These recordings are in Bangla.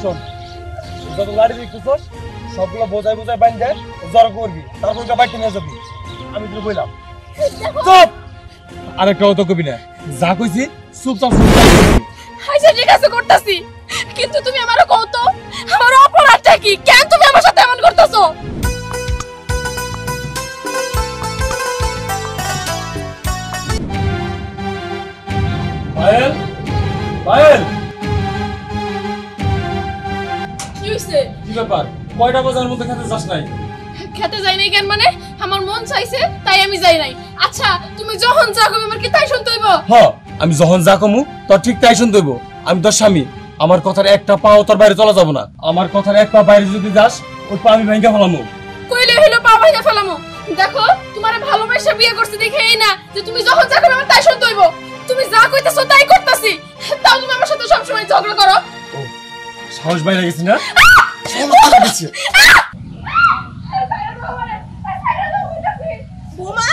শোন, যত লাড়ি দেখতেছস সবগুলো বোঝাই বোঝাই বান্ধে জ্বর করবি, তারপর বাড়িতে নিয়ে যাবি। আমি তোকে বললাম চুপ। আরেকটা তো কবি না, যা কইছি চুপচাপ আচ্ছা ঠিক আছে করতেছি, কিন্তু তুমি আমারে কও তো আমার অপরাধটা কি? কেন তুমি আমার সাথে এমন করতেছো? পায়েল, পায়েল, কি হইছে? কি ব্যাপার? কয়টা বাজার মধ্যে খেতে যাস নাই? খেতে যাই নাই কেন মানে? আমার মন চাইছে তাই আমি যাই নাই। আচ্ছা তুমি যখন যা কইবে আমার কি তাই শুনতে হইব? হ্যাঁ, আমি যখন যা কমু তোর ঠিক তাই শুনতে হইব। আমি তোর স্বামী, আমার কথার একটা পাও তোর বাইরে চলা যাব না। আমার কথার এক পা বাইরে যদি যাস ওই পা আমি ভেঙে ফেলামু। কইলে হইলো পা ভাইয়া ফেলামু। দেখো তোমারে ভালোবাসা বিয়ে করতে দেখেই না যে তুমি যখন যা করবে আমার তাই শুনতে হইব। তুমি যা কইতাছো তাই করতাছি, তাও তুমি আমার সাথে সব সময় ঝগড়া করো। ও সাহস বাইরে গেছি না? সাহস বাইরে গেছি। বোমা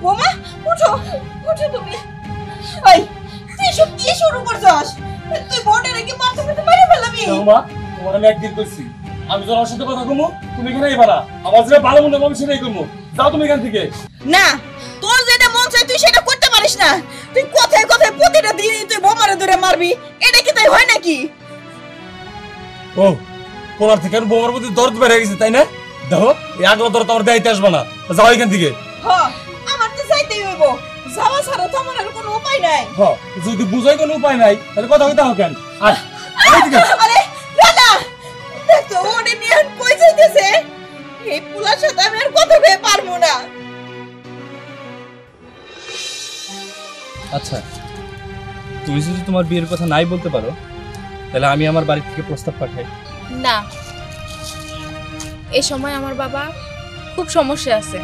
বোমা উঠো উঠো তুমি। ওই তুই সব কি শুরু করছস? তুই বড় রেখে মাথা পেতে মেরে ফেলবি। মা তোমার আমি একদিন কইছি আমি যখন ওর সাথে কথা কমু তুমি এখানে আইবা না। আমার যেটা ভালো মনে হবে আমি সেটাই করবো। যাও তুমি এখান থেকে। না, তোর যেটা মন চায় তুই সেটা করতে পারিস না। তুই কথায় কথায় প্রতিটা দিনই তুই বোমারে ধরে মারবি, এটা কি তাই হয় নাকি? ও তোমার থেকে বোমার প্রতি দরদ বেড়ে গেছে তাই না? দেখো এই আগলা দরদ আমার দায়িত্বে আসবে না। যাও এখান থেকে। হ্যাঁ, আমার তো যাইতেই হইব। যাওয়া ছাড়া তো আমার আর কোনো উপায় নাই। হ্যাঁ, যদি বুঝাই কোনো উপায় নাই তাহলে কথা কইতে হবে কেন? আর এইদিকে আরে দাদা, দেখ তো ওরে নিয়ে আর কই যাইতেছে। এই পুলার সাথে আমি আর কথা কইতে পারবো না। আচ্ছা, তুমি যদি তোমার বিয়ের কথা নাই বলতে পারো তাহলে আমি আমার বাড়ি থেকে প্রস্তাব পাঠাই। না, এই সময় আমার বাবা খুব সমস্যা আছে,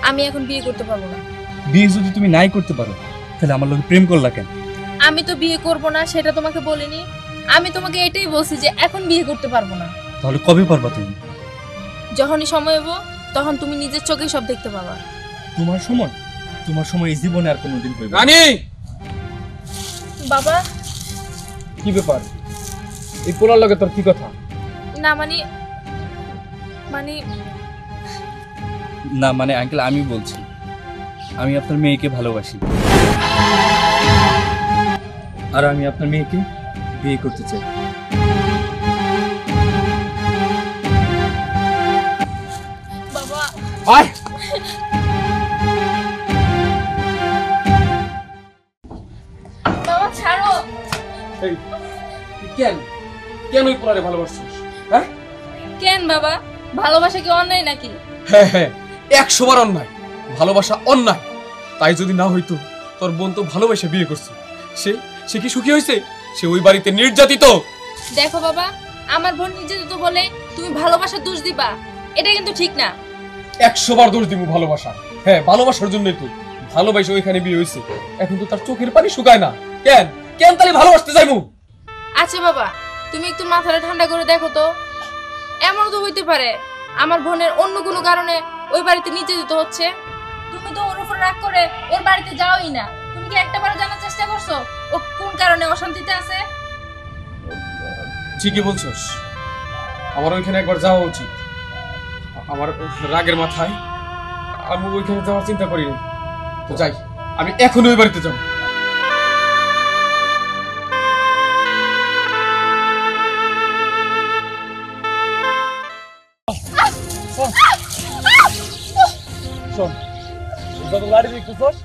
আমি এখন বিয়ে করতে পারবো না। বিয়ে যদি তুমি নাই করতে পারো তাহলে আমার লোকে প্রেম করলা কেন? আমি তো বিয়ে করব না সেটা তোমাকে বলিনি, আমি তোমাকে এটাই বলছি যে এখন বিয়ে করতে পারবো না। তাহলে কবে পারবা তুমি? যখনই সময় হবো তখন তুমি নিজের চোখেই সব দেখতে পাবা। তোমার সময়? তোমার সময় এই জীবনে আর কোনোদিন হইবে না। রানী, বাবা কি ব্যাপার? এই পোলার লগে তোর কি কথা? না মানে মানে না মানে আঙ্কেল আমি বলছি, আমি আপনার মেয়েকে ভালোবাসি আর আমি আপনার মেয়েকে বিয়ে করতে চাই। বাবা আয় বাবা ছাড়ো। এই কেন কেন এই পোলারে ভালোবাসছিস? হ্যাঁ কেন বাবা, ভালোবাসা কি অন্যায় নাকি? হ্যাঁ হ্যাঁ, 100 বার অন্যায়। ভালোবাসা অন্যায়। তাই যদি না হইতো তোর বোন তো ভালোবেসে বিয়ে করছে। সে সে কি সুখী হয়েছে? সে ওই বাড়িতে নির্যাতিত। দেখো বাবা, আমার বোন নির্যাতিত বলে তুমি ভালোবাসার দোষ দিবা, এটা কিন্তু ঠিক না। 100 বার দোষ দিব ভালোবাসা। হ্যাঁ, ভালোবাসার জন্যই তো ভালোবাসে ওইখানে বিয়ে হয়েছে। এখন তো তার চোখের পানি শুকায় না। কেন কেন তাহলে ভালোবাসতে যাইমু? আচ্ছা বাবা, তুমি একটু মাথাটা ঠান্ডা করে দেখো তো, এমন তো হইতে পারে আমার বোনের অন্য কোনো কারণে ওই বাড়িতে নির্যাতিত হচ্ছে। তুমি তো ওর উপর রাগ করে ওর বাড়িতে যাওই না। তুমি কি একটাবার জানার চেষ্টা করছো ও কোন কারণে অশান্তিতে আছে? ঠিকই বলছস, আমার ওইখানে একবার যাওয়া উচিত। আমার রাগের মাথায় আমি ওইখানে যাওয়ার চিন্তা করিনি। তো যাই, আমি এখন ওই বাড়িতে যাব। শোন, যত লাড়ি দেখতেছস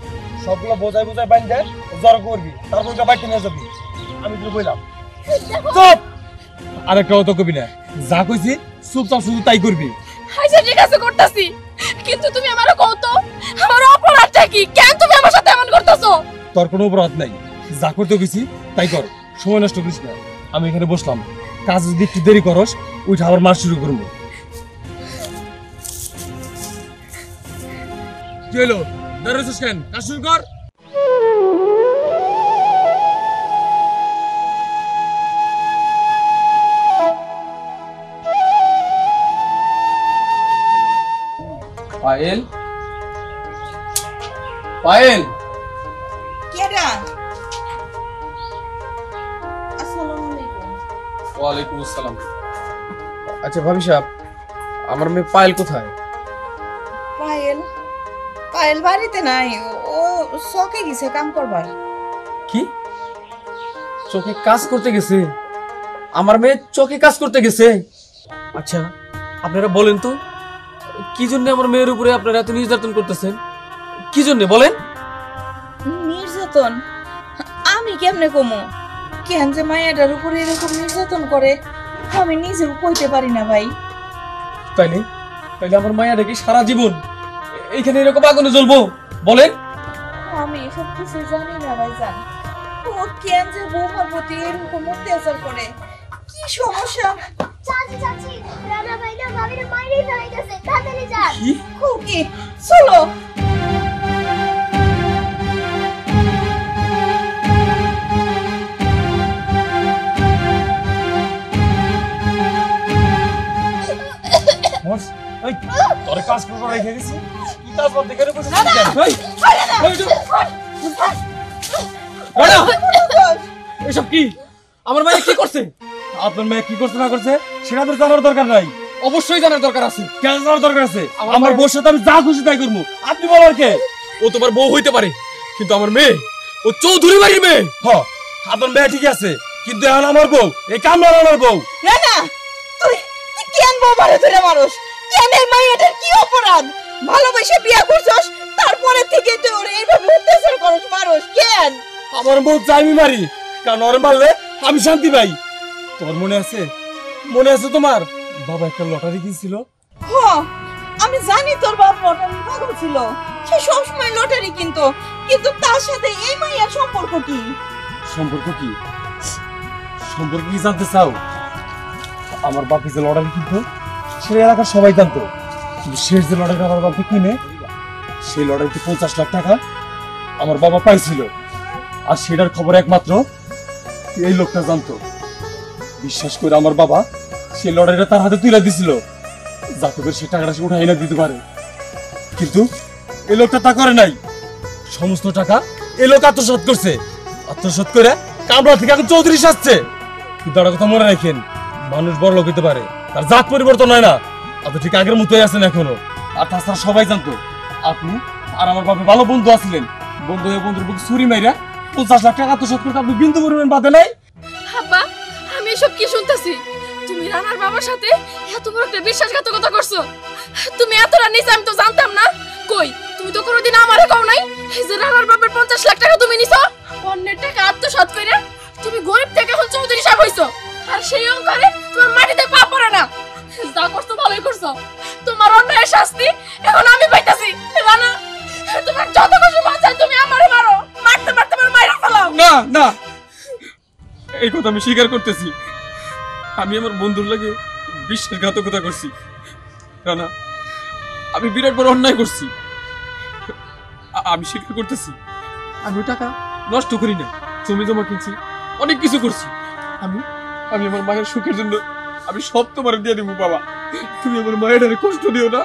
সবগুলো বোঝাই বোঝাই বান্ধে জ্বর করবি, তারপর বাড়িতে নিয়ে যাবি। আমি তোকে বললাম চুপ। আরেকটা তো কবি না, যা কইছি চুপচাপ শুধু তাই করবি। আচ্ছা ঠিক আছে করতেছি, কিন্তু তুমি আমারে কও তো আমার অপরাধটা কি? কেন তুমি আমার সাথে এমন করতেছো? তোর কোনো অপরাধ নাই, যা করতে গেছি তাই কর। সময় নষ্ট করিস না। আমি এখানে বসলাম, কাজ যদি একটু দেরি করস উঠে আবার মার শুরু করবো। কি হলো? দাঁড়িয়েছিস কেন? কাজ শুরু কর। পায়েল, পায়েল। কেডা? আসসালামু আলাইকুম। ওয়ালাইকুম আসসালাম। আচ্ছা ভাবি সাহেব, আমার মেয়ে পায়েল কোথায়? পায়েল পায়েল বাড়িতে নাই, ও শখে গেছে কাম করবার। কি? চোখে কাজ করতে গেছে? আমার মেয়ে চোখে কাজ করতে গেছে? আচ্ছা আপনারা বলেন তো, কি জন্য আমার মেয়ের উপরে আপনারা এত নির্যাতন করতেছেন? কি জন্য বলেন? নির্যাতন? আমি কেমনে কমু? কেন যে মায়াটার উপরে এরকম নির্যাতন করে আমি নিজেও কইতে পারি না ভাই। তাইলে তাইলে আমার মায়াটা কি সারা জীবন এইখানে এরকম আগুনে জ্বলবো? বলেন। আমি এসব কিছু জানি না ভাইজান। ও কেন যে বৌমার প্রতি এরকম অত্যাচার করে, কি সমস্যা? চাচি চাচি রানা ভাই না ভাবিরে মাইরেই ফেলাইতেছে, তাড়াতাড়ি যান। কি? খুকি চলো। বস, এই তোর কাজ করব রেখে গেছি, কি কাজ করতে গেলে বসে না, না। এই, এসব কি? আমার মেয়ে কি করছে? আপনার মেয়ে কি করছে না করছে সেটা তো জানার দরকার নাই। অবশ্যই জানার দরকার আছে। কেন জানার দরকার আছে? আমার আমার মেয়ে- বউর সাথে আমি যা খুশি তাই করবো, আপনি বলার কে? ও তোমার বউ হইতে পারে, কিন্তু আমার মেয়ে ও চৌধুরী বাড়ির মেয়ে। হ, আপনার মেয়ে ঠিক আছে, কিন্তু এখন আমার বউ, এই কামরা আমার বউ। না না, তুই তুই কেন বৌমারে ধরে মানুষ? কেন এই মাইয়াটার কি অপরাধ? ভালোবেসে বিয়ে করছস, তারপরে থেকে তুই ওরে এইভাবে অত্যাচার করস, মানুষ কেন? আমার বউ চাই আমি মারি, কারণ ওরে মারলে আমি শান্তি পাই। তোমার মনে আছে? মনে আছে তোমার বাবা একটা লটারি কিনছিল? হ, আমি জানি তোর বাপ লটারি পাগল ছিল, সে সবসময় লটারি কিনতো, কিন্তু তার সাথে এই মাইয়ার সম্পর্ক কি? সম্পর্ক কি? সম্পর্ক কি জানতে চাও? আমার বাপি যে লটারি কিনতো সেই এলাকার সবাই জানতো, কিন্তু শেষ যে লটারি আমার বাপি কিনে সেই লটারিতে 50 লাখ টাকা আমার বাবা পাইছিল, আর সেটার খবর একমাত্র এই লোকটা জানতো। বিশ্বাস করে আমার বাবা সেই লটারিটা তার হাতে তুলে দিছিল, যাতে করে সে টাকাটা সে উঠাই না দিতে পারে। কিন্তু এই লোকটা তা করে নাই, সমস্ত টাকা এই লোক আত্মসাৎ করছে। আত্মসাৎ করে কামরা থেকে এখন চৌধুরী সাজছে। কিন্তু একটা কথা মনে রাখেন, মানুষ বড় লোক হইতে পারে, তার জাত পরিবর্তন হয় না। আপনি ঠিক আগের মতোই আছেন এখনো। আর তাছাড়া সবাই জানতো আপনি আর আমার বাপে ভালো বন্ধু আছিলেন। বন্ধু হয়ে বন্ধুর বুকে ছুরি মাইরা 50 লাখ টাকা আত্মসাৎ করতে আপনি বিন্দু পরিমাণ বাদে নাই। আব্বা, আমি এসব কি শুনতেছি? তুমি রানার বাবার সাথে এত বড় একটা বিশ্বাসঘাতকতা করছো। তুমি এতটা নিছ আমি তো জানতাম না। কই, তুমি তো কোনোদিন আমারে কও নাই এই যে রানার বাবার 50 লাখ টাকা তুমি নিছো? অন্যের টাকা আত্মসাৎ কইরা তুমি গরিব থেকে এখন চৌধুরী সাহেব হইছো, আর সেই অঙ্কারে তোমার মাটিতে পা পড়ে না। যা করছো ভালোই করছো, তোমার অন্যায়ের শাস্তি এখন আমি পাইতাছি। রানা, তোমার যত কিছু মন চায় তুমি আমারে মারো, মারতে মারতে আমার মাইরা ফেলাও। না না, এই কথা আমি স্বীকার করতেছি। আমি আমার বন্ধুর লাগে বিশ্বাসঘাতকতা করছি। রানা, আমি বিরাট বড় অন্যায় করছি। আমি স্বীকার করতেছি, আমি ওই টাকা নষ্ট করি না, জমি জমা কিনছি, অনেক কিছু করছি। আমি আমি আমার মায়ের সুখের জন্য আমি সব তোমার দিয়ে দিব। বাবা, তুমি আমার মায়ের কষ্ট দিও না।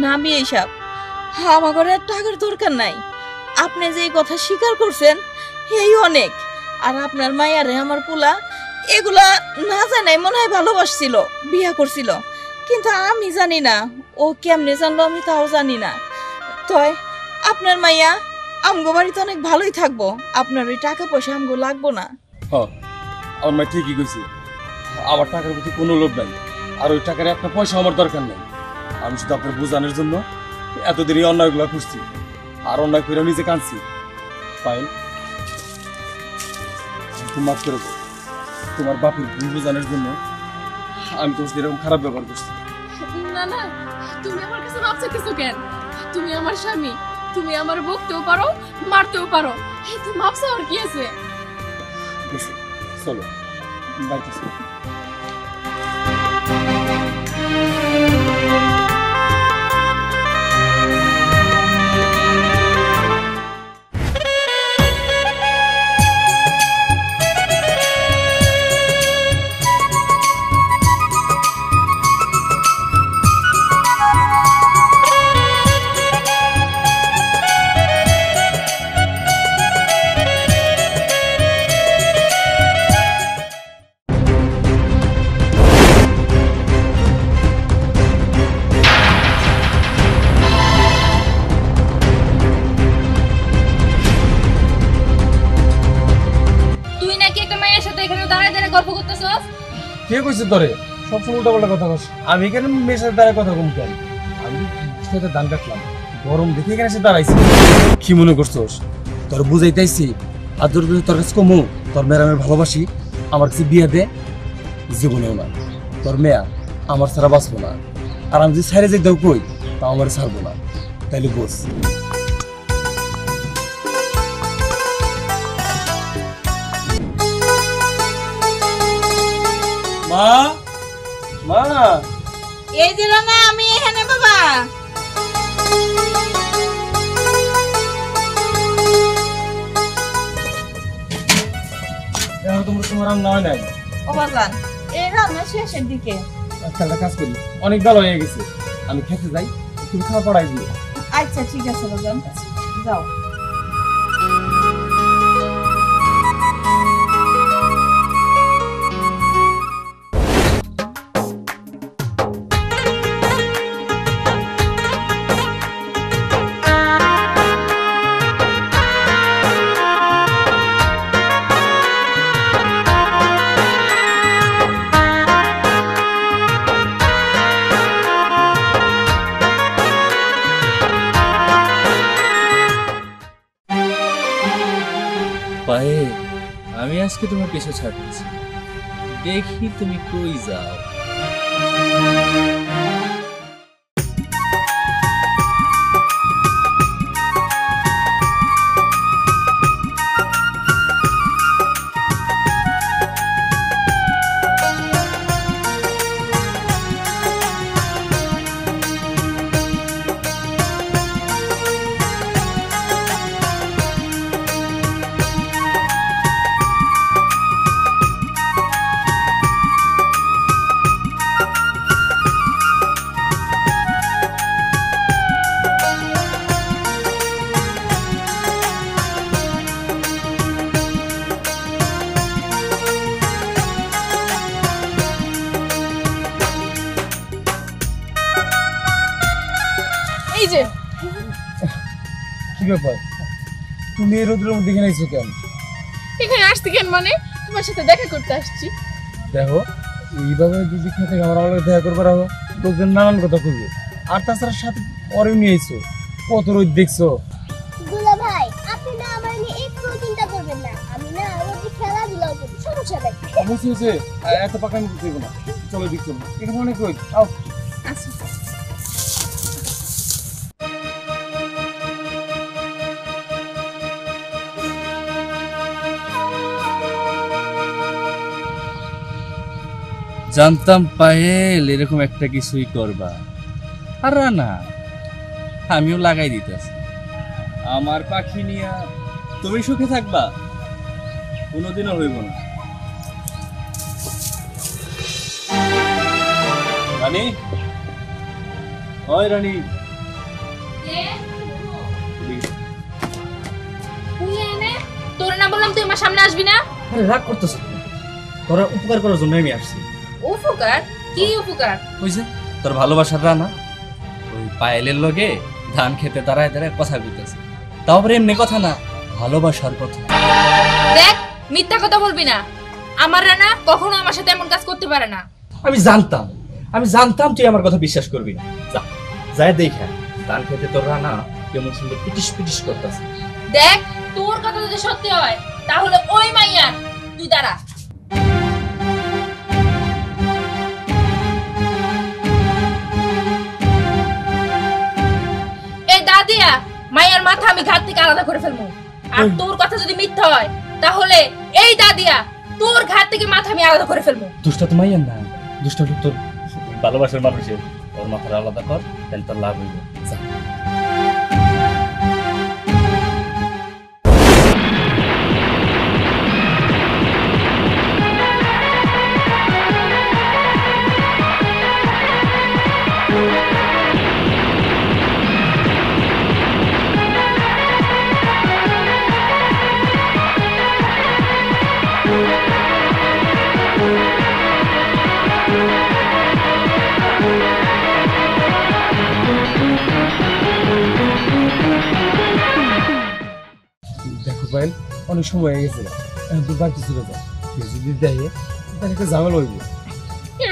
না আমি এইসব আমার ঘরে টাকার দরকার নাই। আপনি যে এই কথা স্বীকার করছেন এই অনেক। আর আপনার মায়ারে আমার পোলা এগুলা না জানাই মনে হয় ভালোবাসছিল, বিয়া করছিল, কিন্তু আমি জানি না ও কেমনে জানলো, আমি তাও জানি না। তয় আপনার মাইয়া আমগো বাড়িতে অনেক ভালোই থাকবো, আপনার ওই টাকা পয়সা আমগো লাগবো না। হ্যাঁ, আমার মা ঠিকই কইছে, আমার টাকার প্রতি কোনো লোভ নাই, আর ওই টাকার একটা পয়সা আমার দরকার নাই। আমি শুধু আপনার বোঝানোর জন্য এতদিন এই অন্যায়গুলো করছি, আর অন্যায় করে নিজে কাঁদছি। পায়েল, তুমি মাফ করে দাও। তোমার বাপের ভুল বোঝানোর জন্য আমি তোমার সাথে এরকম খারাপ ব্যবহার করছি। না না, তুমি আমার কাছে মাপ চাইতেছো কেন? তুমি আমার স্বামী, তুমি আমার বকতেও পারো, মারতেও পারো, এতে মাপ চাওয়ার কি আছে? ঠিক আছে, চলো বাড়িতে চলো। কে কইছে তোরে সবসময় উল্টা পাল্টা কথা কস? আমি এখানে মেয়ের দ্বারা কথা কম কেন? আমি সাথে ধান কাটলাম, গরম দেখে এখানে এসে দাঁড়াইছি। কি মনে করছোস তোর বুঝাইতেছি? আর তোর তোর কাছে কমু তোর ম্যাডামের ভালোবাসি, আমার কাছে বিয়ে দে, জীবনেও না তোর মেয়া আমার ছাড়া বাঁচবো না। আর আমি যদি সাইরে যেতেও কই তা আমার ছাড়বো না, তাইলে বোঝ। মা, মা, এই দিল না আমি এখানে বাবা। এখন তোমার তোমার রান্না হয় নাই? ও বাজান, এই রান্না শেষের দিকে। একটা কাজ করি, অনেক ভালো হয়ে গেছে, আমি খেতে যাই, তুমি খাওয়া পড়াই দিও। আচ্ছা ঠিক আছে বাজান, যাও। পায়ে আমি আজকে তোমার পিছু ছাড়তেছি, দেখি তুমি কই যাও। এই যে কি ব্যাপার, তুমি এই রোদ্রের মধ্যে এখানে আইছো কেন? এখানে আসছি কেন মানে তোমার সাথে দেখা করতে আসছি। দেখো এইভাবে যদি খেতে আমার আমার দেখা করবার হবো তোদের নানান কথা করবে, আর তাছাড়া সাথে পরে নিয়ে আইছো, কত রোদ দেখছো। দুলা ভাই আপনি না আমার নিয়ে একটু চিন্তা করবেন না, আমি না রোদে খেলাধুলাও করি, সমস্যা নাই। বুঝছি হচ্ছে এত পাকা আমি দেবো না, চলো দেখছো এখানে অনেক রোদ, আও। আচ্ছা জানতাম পায়েল এরকম একটা কিছুই করবা। আর না, আমিও লাগাই দিতেছি। আমার পাখি নিয়া তুমি সুখে থাকবা, কোনোদিনও হইব না। রানী, ওই রানী, তোর না বললাম তুই আমার সামনে আসবি না? রাগ করতেছ? তোরা উপকার করার জন্য আমি আসছি। উপকার? কি উপকার? বুঝছে তোর ভালোবাসার রানা ওই পায়েলের লগে ধান খেতে দাঁড়ায় দাঁড়ায় কথা বলতেছে, তাও আবার এমনি কথা না, ভালোবাসার কথা। দেখ মিথ্যা কথা বলবি না, আমার রানা কখনো আমার সাথে এমন কাজ করতে পারে না। আমি জানতাম তুই আমার কথা বিশ্বাস করবি না। যা যায় দেখা ধান খেতে তোর রানা কেমন সুন্দর পিটিস পিটিস করতেছে। দেখ তোর কথা যদি সত্যি হয় তাহলে ওই মাইয়া তুই দাঁড়া। এই দাদিয়া মাইয়ার মাথা আমি ঘাট থেকে আলাদা করে ফেলবো, আর তোর কথা যদি মিথ্যা হয় তাহলে এই দাদিয়া তোর ঘাট থেকে মাথা আমি আলাদা করে ফেলবো। দুষ্টা তো মাইয়ার না, দুষ্টা তোর ভালোবাসার মানুষের, ওর মাথাটা আলাদা কর, তাহলে তোর লাভ হইব। যা। দেখো পাইল অনেক সময় হয়ে গেছে, এখন তুই বাড়িতে চলে যাও, কেউ যদি দেখে তাহলে একটা ঝামেলা হইব।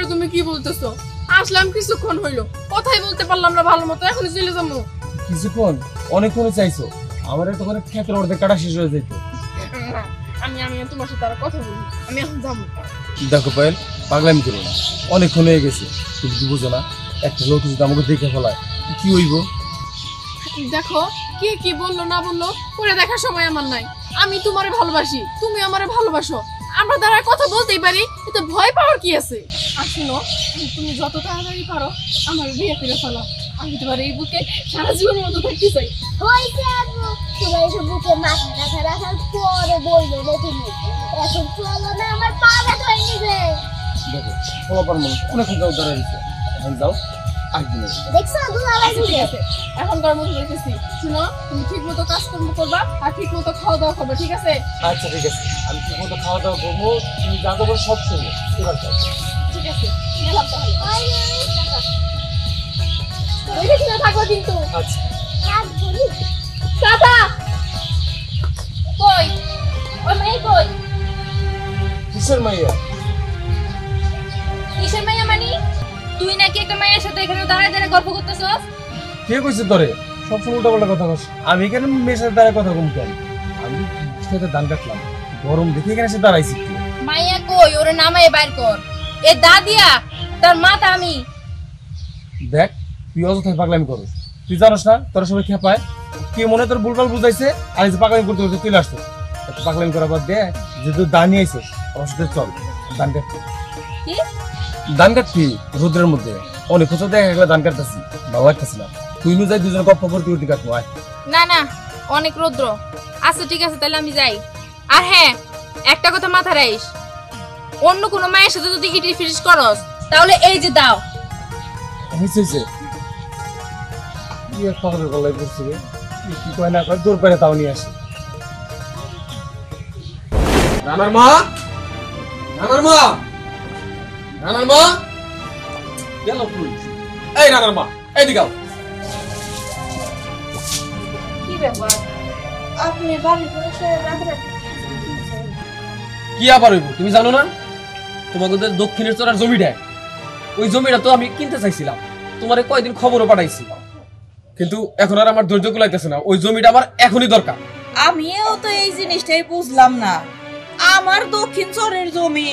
এটা তুমি কি বলতেছো? আসলাম কিছুক্ষণ হইলো, কথাই বলতে পারলাম না ভালো মতো, এখনই চলে যাবো। কিছুক্ষণ? অনেকক্ষণ চাইছো? আমার তখন ক্ষেতের অর্ধেক কাটা শেষ হয়ে যেত। আমি আমি তোমার সাথে আর কথা বলি, আমি এখন যাবো। দেখো পায়েল, পাগলামি করো না, অনেকক্ষণ হয়ে গেছে। তুমি কি বুঝো না, একটা লোক যদি আমাকে দেখে ফেলায় কি হইব? দেখো কে কি বললো না বললো করে দেখার সময় আমার নাই। আমি তোমারে ভালোবাসি, তুমি আমারে ভালোবাসো, আমরা দ্বারা কথা বলতেই পারি, এতে ভয় পাওয়ার কি আছে? আর শোনো, তুমি যত তাড়াতাড়ি পারো আমার বিয়ে করে ফেলো। আমি তোমার এই বুকে সারা জীবনের মতো থাকতে চাই। হয়েছে আপু, তোমার এসব বুকে মাথা রাখা রাখার পরে বললো না তুমি। এখন চলো না, আমার পা ব্যথা হয়ে নিবে। দেখো সবার মানুষ অনেকক্ষণ যাও দাঁড়ায় দিচ্ছে, এখন যাও আসবে না। দেখছো দুলাভাই আচ্ছা, ঠিক আছে, এখনকার মতো দেখেছি। শুনো, তুমি ঠিক মতো কাজকর্ম করবা আর ঠিক মতো খাওয়া দাওয়া করবে, ঠিক আছে? আচ্ছা ঠিক আছে, আমি ঠিক মতো খাওয়া দাওয়া করবো, তুমি যা দেবো সব শুনবো। এবার যাও। ঠিক আছে, গেলাম তাহলে। দেখে শুনে থাকো কিন্তু। আচ্ছা। হাত বলি টাটা। কই ওই মেয়ে কই? কিসের মাইয়া? কিসের মাইয়া মানে? তুই নাকি একটা মায়ের সাথে এখানে দাঁড়ায় দাঁড়ায় গল্প করতেছস? কে কইছে তোরে? সবসময় উল্টা পাল্টা কথা বলছ। আমি এখানে মেয়ের সাথে দাঁড়ায় কথা কম কেন? আমি খেতে ধান কাটলাম, গরম দেখে এখানে এসে দাঁড়াইছি। মাইয়া কই? ওরে নামায় বাইর কর। এ দাদিয়া, তার মাটা আমি। দেখ তুই অযথায় পাগলামি করস, তুই জানোস না তোরা সবাই খেপায়, কে মনে তোর ভুলভাল বুঝাইছে, আর এই যে পাগলামি করতে করতে তুই আসছিস। পাগলামি করার পর দে, যেহেতু দান নিয়ে আইছিস আমার সাথে চল ধান কাটতে। কি ধান কাটতি রোদ্রের মধ্যে? অনেক কোথাও দেখা গেলে ধান কাটতেছি, ভালো লাগতেছি না। তুই নু যাই দুজন গপ্প করতে করতে কাটবো। আয়। না না, অনেক রৌদ্র। আচ্ছা ঠিক আছে, তাহলে আমি যাই। আর হ্যাঁ, একটা কথা মাথায় রাখিস, অন্য কোনো মায়ের সাথে যদি ইটি ফিটিস করস তাহলে এই যে দাও। হয়েছে ইয়ে পাগলের গলায় পড়ছে রে, কি কয় না কয় দৌড় পেরে তাও নিয়ে আসে। রানার মা, রানার মা, রানার মা, গেল কই? এই রানার মা, এইদিকে আও। কি ব্যাপার? আপনি বাড়ি বসে রাতে কি আবার হইব তুমি জানো না? তোমাদের দক্ষিণের চড়ার জমিটা, ওই জমিটা তো আমি কিনতে চাইছিলাম, তোমারে কয়দিন খবরও পাঠাইছি, কিন্তু এখন আর আমার ধৈর্য কুলাইতেছে না। ওই জমিটা আমার এখনই দরকার। আমিও তো এই জিনিসটাই বুঝলাম না। আমার দক্ষিণ চরের জমি,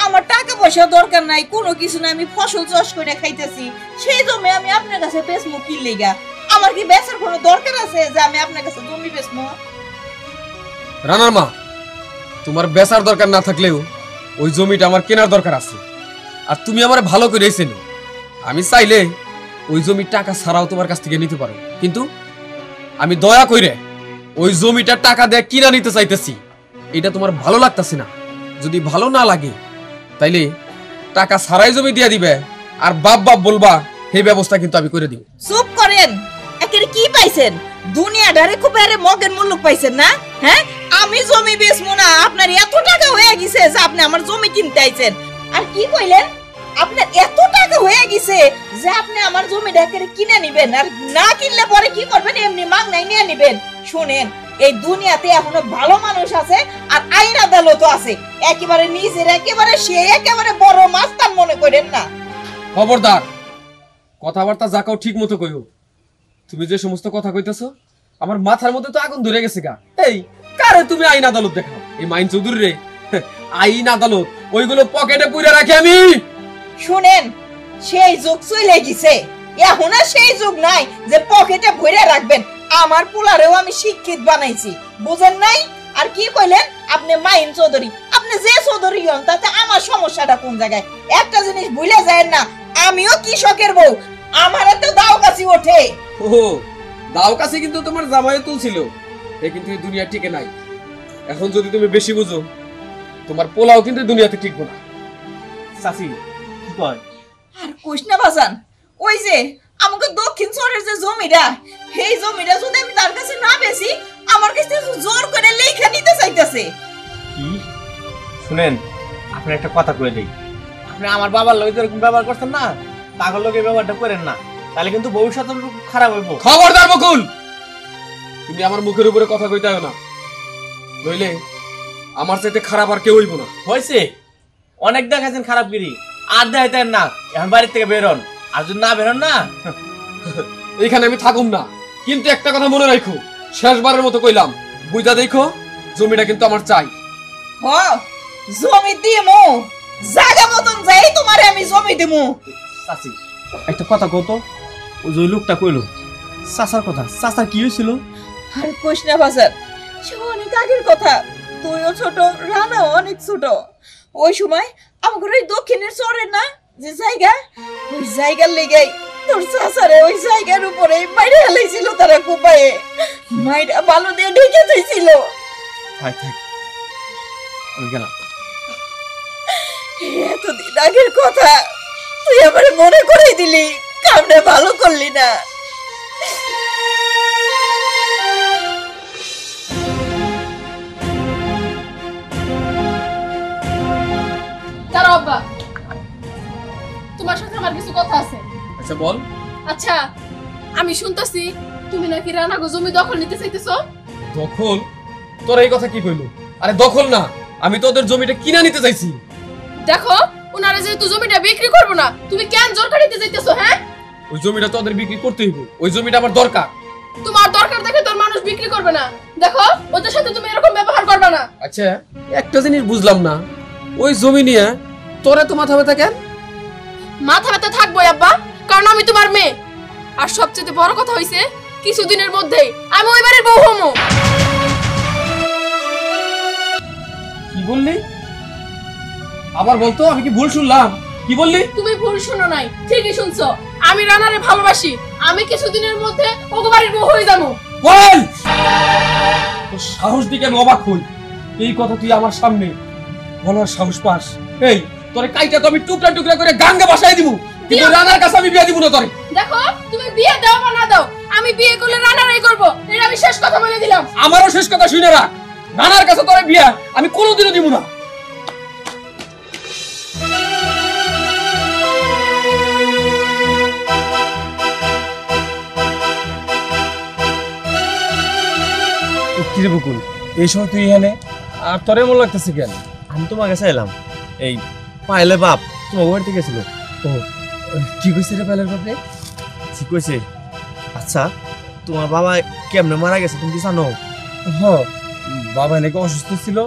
আমার টাকা পয়সা দরকার নাই, কোনো কিছু না, আমি ফসল চাষ করে খাইতেছি, সেই জমি আমি আপনার কাছে বেচমু কি লেগা? আমার কি বেচার কোনো দরকার আছে যে আমি আপনার কাছে জমি বেচমু? রানার মা, তোমার বেচার দরকার না থাকলেও ওই জমিটা আমার কেনার দরকার আছে। আর তুমি আমার ভালো করে চেনো, আমি চাইলে ওই জমির টাকা ছাড়াও তোমার কাছ থেকে নিতে পারো, কিন্তু আমি দয়া কইরে ওই জমিটার টাকা দিয়ে কিনা নিতে চাইতেছি। এটা তোমার ভালো লাগতেছে না? যদি ভালো না লাগে তাইলে টাকা ছাড়াই জমি দিয়ে দিবে, আর বাপ বাপ বলবা, সেই ব্যবস্থা কিন্তু আমি করে দিব। চুপ করেন, একেবারে কি পাইছেন? দুনিয়াটারে খুব আরে মগের মুল্লুক পাইছেন না? হ্যাঁ, আমি জমি বেচবো না, আপনার এত টাকা হয়ে গেছে যে আপনি আমার জমি কিনতে আইছেন। আর কি কইলেন? আপনার এত টাকা হয়ে গেছে যে আপনি আমার জমিটা একেবারে কিনে নিবেন, আর না কিনলে পরে কি করবেন? এমনি মাগনাই নিয়ে নিবেন। শুনেন, এই দুনিয়াতে এখনো ভালো মানুষ আছে আর আইন আদালত আছে, একেবারে নিজের একেবারে সে একেবারে বড় মাস্তান মনে করেন না। খবরদার, কথাবার্তা যাকাও ঠিক মতো কইও। তুমি যে সমস্ত কথা কইতেছো আমার মাথার মধ্যে তো আগুন ধরে গেছে গা। এই কারে তুমি আইন আদালত দেখাও? এই মাইন চৌধুরী রে আইন আদালত ওইগুলো পকেটে পুরে রাখি আমি। শুনেন, সেই যুগ চলে গেছে, এখন আর সেই যুগ নাই যে পকেটে ভরে রাখবেন। আমার পোলারেও আমি শিক্ষিত বানাইছি, বুঝেন নাই? আর কি কইলেন আপনি মাইন চৌধুরী? আপনি যে চৌধুরী হন তাতে আমার সমস্যাটা কোন জায়গায়? একটা জিনিস ভুলে যায় না, আমিও কৃষকের বউ, আমারও তো দাও কাছি ওঠে। ও দাও কাছে কিন্তু তোমার জামাই তুলছিল, এ কিন্তু এই দুনিয়া টিকে নাই। এখন যদি তুমি বেশি বুঝো তোমার পোলাও কিন্তু দুনিয়াতে টিকবো না। চাচি কি কয়? আর কইস না বাজান, ওই যে আমাকে দক্ষিণ চরের যে জমিটা, সেই জমিটা যদি আমি তার কাছে না বেশি, আমার কাছে জোর করে লেখা নিতে চাইতেছে। কি শুনেন, আপনি একটা কথা কয়ে দেই, আপনি আমার বাবার লোক এরকম ব্যবহার করছেন না, পাগল লোকের ব্যবহারটা করেন না, তাহলে কিন্তু ভবিষ্যৎ খারাপ হইব। খবরদার বকুল, তুমি আমার মুখের উপরে কথা কইতে হয় না, নইলে আমার চাইতে খারাপ আর কেউ হইব না। হয়েছে, অনেক দেখাছেন খারাপ গিরি, আর দেন না, এখন বাড়ি থেকে বেরোন, আর যদি না বেরোন না এইখানে আমি থাকুম না, কিন্তু একটা কথা মনে রাখো, শেষবারের মতো কইলাম, বুঝা দেখো জমিটা কিন্তু আমার চাই। হ জমি দিমু, জায়গা মতন যাই তোমারে আমি জমি দিমু। চাচি একটা কথা কত, ওই যে লোকটা কইলো চাচার কথা, চাচা কি হয়েছিল? আর কইস না বাজার, সে অনেক আগের কথা। তুইও ছোট, রানাও অনেক ছোট। ওই সময় আমাদের ওই দক্ষিণের চরের না যে জায়গা, ওই জায়গার লেগাই তোর চাচারে ওই জায়গার উপরে মাইরে হেলাইছিল তারা কুপায়ে, মাইরা বালু দিয়ে ঢেকে দিয়েছিল। থাক থাক, আমি গেলাম। এতদিন আগের কথা তুই আবার মনে করে দিলি, কামটা ভালো করলি না। দাঁড়াও আব্বা, তোমার সাথে আমার কিছু কথা আছে। আচ্ছা বল। আচ্ছা, আমি শুনতেছি তুমি নাকি রানাগো জমি দখল নিতে চাইতেছো। দখল? তোর এই কথা কি কইলো? আরে দখল না, আমি তোদের জমিটা কিনা নিতে চাইছি। দেখো, ওনারা যেহেতু জমিটা বিক্রি করবো না, তুমি কেন জোর করে নিতে চাইতেছো? হ্যাঁ, ওই জমিটা তোদের বিক্রি করতে হইব, ওই জমিটা আমার দরকার। তোমার দরকার দেখে তোর মানুষ বিক্রি করবে না। দেখো, ওদের সাথে তুমি এরকম ব্যবহার করবে না। আচ্ছা একটা জিনিস বুঝলাম না, ওই জমি নিয়ে তোরা তো মাথা ব্যথা কেন? মাথা ব্যথা থাকবো আব্বা, কারণ আমি তোমার মেয়ে। আর সবচেয়ে বড় কথা হইছে, কিছুদিনের মধ্যেই আমি ওই বাড়ির বউ হমু। কি বললি? আবার বলতো, আমি কি ভুল শুনলাম? কি বললি? তুমি ভুল শুনো নাই, ঠিকই শুনছো। আমি রানারে ভালোবাসি, আমি কিছুদিনের মধ্যে ওগো বাড়ির বউ হয়ে যাবো। বল! তোর সাহস দিকে আমি অবাক হই, এই কথা তুই আমার সামনে বলার সাহস পাস? এই তোরে কাইটা তো আমি টুকরা টুকরা করে গাঙ্গে বাসায় দিব, কিন্তু রানার কাছে আমি বিয়ে দিব না তোরে। দেখো, তুমি বিয়ে দাও বা না দাও, আমি বিয়ে করলে রানারাই করব, এটা আমি শেষ কথা বলে দিলাম। আমারও শেষ কথা শুনে রাখ, রানার কাছে তোরে বিয়ে আমি কোনোদিনও দিব না। কিরে বকুল, এই সময় তুই এখানে, আর তোরে মন লাগতেছে কেন? আমি তোমার কাছে এলাম, এই পাইলে বাপ তোমার বাড়িতে গেছিল। ও কি কইছে রে পাইলের বাপরে? ঠিক কইছে। আচ্ছা তোমার বাবা কেমনে মারা গেছে তুমি কি জানো? হ, বাবা নাকি অসুস্থ ছিল,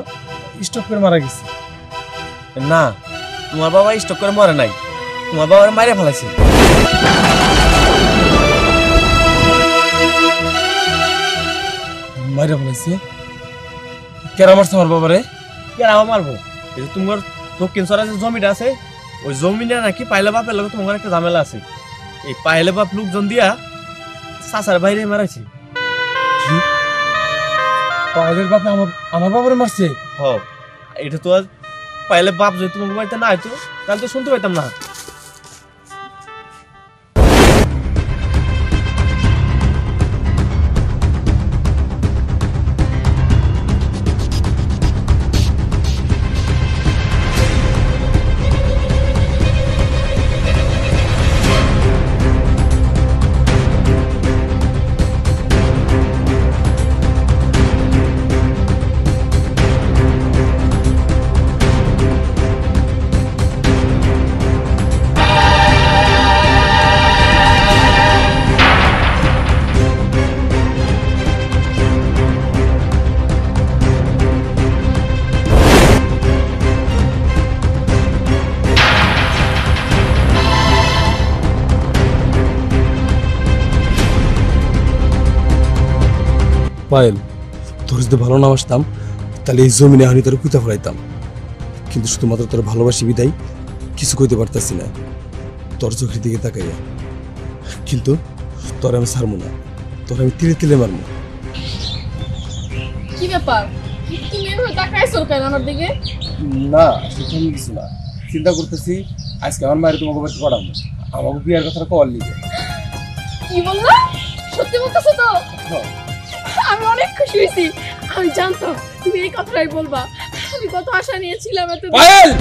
স্ট্রোক করে মারা গেছে। না, তোমার বাবা স্টক করে মরে নাই, তোমার বাবার মাইরে ফেলাইছে। মাইরা বলেছে? কেন মারছে আমার বাবারে? কেন আবার মারবো? এই যে তোমার দক্ষিণ সরাই যে জমিটা আছে, ওই জমিটা নাকি পাইলে বাপের লগে তোমার একটা ঝামেলা আছে। এই পাইলে বাপ লোকজন দিয়া চাচার বাইরে মারাইছে। পাইলের বাপে আমার বাবারে মারছে? হ, এটা তো আর পাইলে বাপ যদি তোমার বাড়িতে না হইতো তাহলে তো শুনতে পাইতাম না। পায়েল, তোর যদি ভালো না বাসতাম তাহলে এই জমিনে আমি তোর কুইতা ফেলাইতাম, কিন্তু শুধুমাত্র তোর ভালোবাসি বিদায় কিছু কইতে পারতাছি না তোর চোখের দিকে তাকাইয়া। কিন্তু তোর আমি ছাড়বো না, তোর আমি তিলে তিলে মারবো। কি ব্যাপার, তুমি এভাবে তাকাইছো কেন আমার দিকে? না সেখানে কিছু না, চিন্তা করতেছি আজকে আমার মায়ের তোমাকে বাড়িতে পড়াবো, আমাকে বিয়ার কথাটা কল লিগে। কি বললা? সত্যি বলতেছো তো? আমি অনেক খুশি হয়েছি, আমি জানতাম তুমি এই কথাটাই বলবা। আমি কত আশা নিয়েছিলাম এত। পায়েল!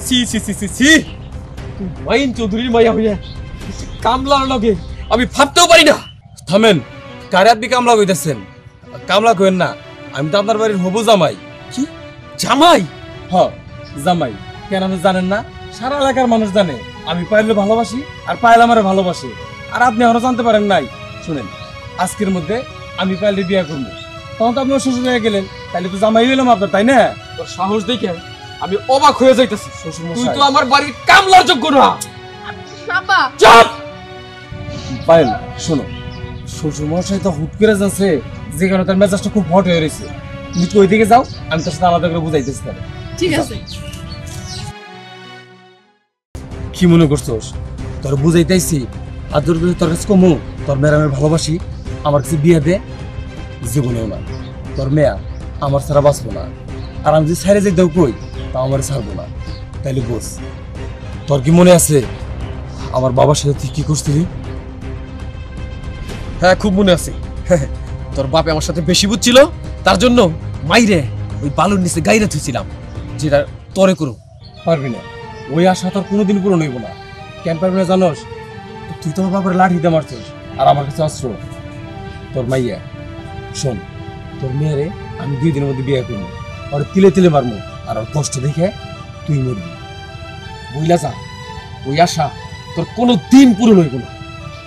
সি সি সি সি সি, তুই মাইন চৌধুরীর মাইয়া হইয়া কামলার লগে আমি ভাবতেও পারি না। থামেন, কারে আপনি কামলা কইতেছেন? কামলা কইেন না, আমি তো আপনার বাড়ির হবু জামাই। কি জামাই? হ, জামাই। কেন আপনি জানেন না? সারা এলাকার মানুষ জানে আমি পাইলে ভালোবাসি আর পাইল আমারে ভালোবাসে। আর আপনি এখনো জানতে পারেন নাই। শুনেন, আজকের মধ্যে আমি পাইলে বিয়ে করবো, তখন তো আপনি শ্বশুর হয়ে গেলেন, তাইলে তো জামাই হইলাম আপনার, তাই না? তোর সাহস দেখে আমি অবাক হয়ে যাইতেছি। শ্বশুর তুই মশাই তো আমার বাড়ির কামলার যোগ্য না। বাবা চুপ! পাইল, শোনো, শ্বশুর মশাই তো হুট করে যাচ্ছে, যে কারণে তার মেজাজটা খুব হট হয়ে রয়েছে। তুমি তো ওইদিকে যাও, আমি তার সাথে আলাদা করে বুঝাইতেছি তাহলে। ঠিক আছে। কি মনে করছোস? তোর বুঝাইতেছি, আদর করে তোর কাছে কমু, তোর মেয়ের আমি ভালোবাসি, আমার কাছে বিয়ে দে। জীবনেও না, তোর মেয়া আমার ছাড়া বাঁচবো না। আর আমি যদি ছাইরে যেতেও কই, তা আমার ছাড়বো না। তাইলে বোঝ, তোর কি মনে আছে আমার বাবার সাথে তুই কি করছিলি? হ্যাঁ, খুব মনে আছে। তোর বাপে আমার সাথে বেশি বুঝছিল, তার জন্য মাইরে ওই বালুর নিচে গাইরে থুইছিলাম, যেটা তরে করু। পারবি না, ওই আশা তোর কোনোদিন পূরণ হইব না। কেন পারবি না জানোস? তুই তো আমার বাবার লাঠিতে মারছিস, আর আমার কাছে অস্ত্র। তোর মাইয়া, শোন, তোর মেয়েরে আমি 2 দিনের মধ্যে বিয়ে করবো, ওর তিলে তিলে মারবো, আর ওর কষ্ট দেখে তুই মরবি। বুঝলা যা, ওই আশা তোর কোনো দিন পূরণ হইব না।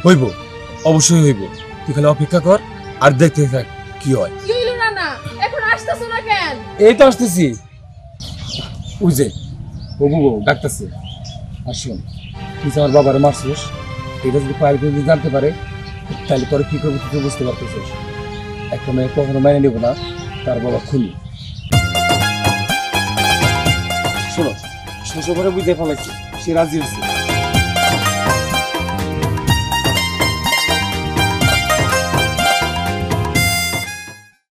হইব, অবশ্যই হইব। তুই খালি অপেক্ষা কর আর দেখতে থাক কি হয়। কি হইলো নানা, এখন আসতেছো না কেন? এই তো আসতেছি। ওই যে বাবু ডাকতেছে। আর শোন, তুই যে আমার বাবারে মারছিস, এটা যদি পায়ের যদি জানতে পারে, তাহলে তোর কি করবো তুই বুঝতে পারতেছিস। একটা মেয়ে কখনো মেনে নেবো না তার বাবা খুনি। শোনো, শ্বশুর ঘরে বুঝতে ফেলাইছি, সে রাজি হয়েছে।